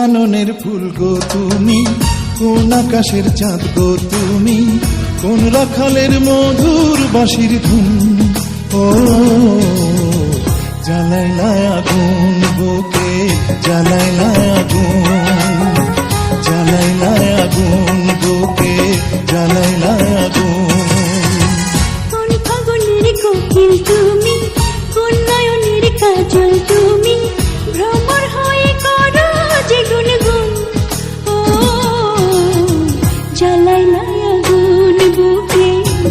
কাননের ফুল গো তুমি, কোন আকাশের চাঁদ গো তুমি, কোন রাখালের মধুর বাঁশির ধুন। ও জ্বালাইলা আগুন বুকে, জ্বালাইলা আগুন, জ্বালাইলা আগুন বুকে, জ্বালাইলা আগুন। কোন ফাগুনের কোকিল তুমি, কোন নয়নের কাজল তুমি, ভ্রমর হয়ে করো যে গুনগুন। ও জ্বালাইলা আগুন বুকে,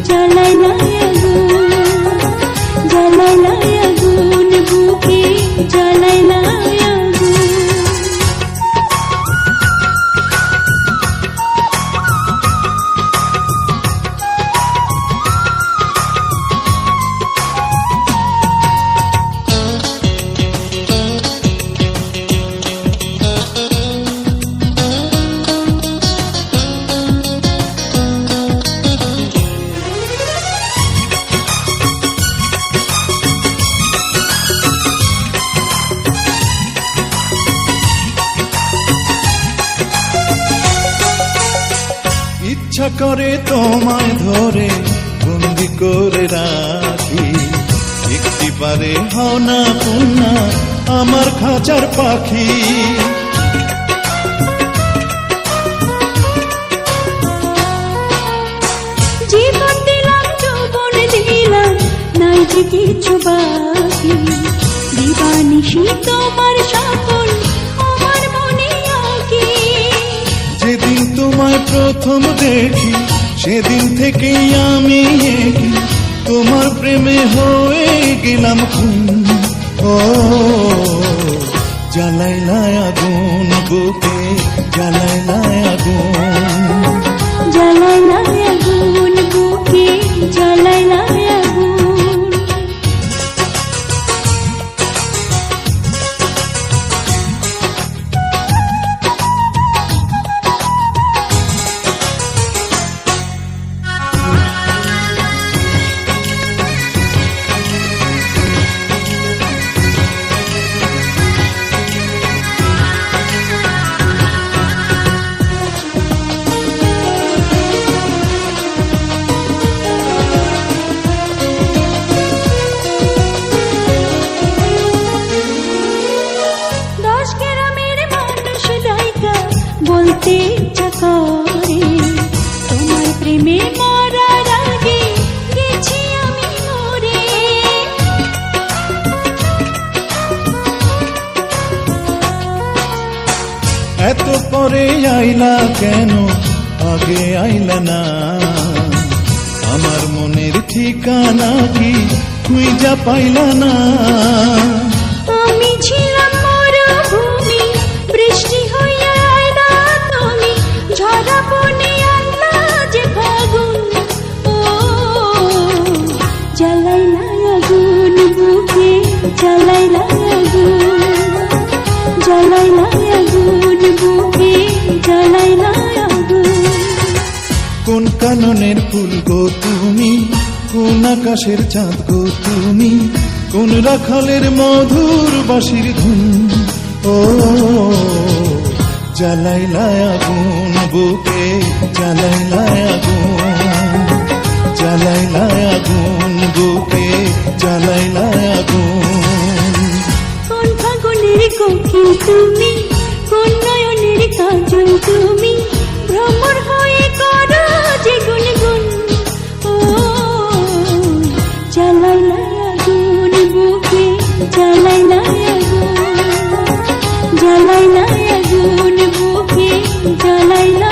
জ্বালাইলা আগুন, জ্বালাইলা আগুন বুকে, জ্বালাইলা আগুন। ইচ্ছা করে তোমায় ধরে বন্দি করে রাখি, একটি পারে হও না কন্যা আমার খাঁচার পাখি। জীবন দিলাম, যৌবন দিলাম, নাই যে কিছু বাকি। দিবানিশি তোমার সকল আমার মনে আঁকি। যেদিন তোমায় প্রথম দেখি সেদিন থেকেই আমি একি, তোমার প্রেমে হয়ে গেলাম খুন। ও জ্বালাইলা আগুন বুকে, জ্বালাইলা আগুন, জ্বালাইলা আগুন বুকে, জ্বালাইলা আগুন। বলতে ইচ্ছা করে তোমার প্রেমে মরার আগে গেছি আমি মরে। এত পরে আইলা কেন, আগে আইলা না? আমার মনের ঠিকানা কি খুঁজা পাইলা না? আমি ছিলাম মরুভূমি, বৃষ্টি হইয়া আইলা তুমি, ঝরা বনে আইলা যে ফাগুন। ও জ্বালাইলা আগুন বুকে, জ্বালাইলা আগুন, জ্বালাইলা আগুন বুকে, জ্বালাইলা আগুন। কোন কাননের ফুল গো তুমি, কোন আকাশের চাঁদ গো তুমি, কোন রাখালের মধুর বাঁশির ধুন। ও জ্বালাইলা আগুন বুকে, জ্বালাইলা আগুন, জ্বালাইলা আগুন বুকে, জ্বালাইলা আগুন। কোন ফাগুনের কোকিল তুমি, কোন নয়নের কাজল তুমি, ভ্রমর হয়ে করো যে গুনগুন। ও জ্বালাইলা আগুন বুকে, জ্বালাইলা আগুন, জ্বালাইলা আগুন বুকে, জ্বালাইলা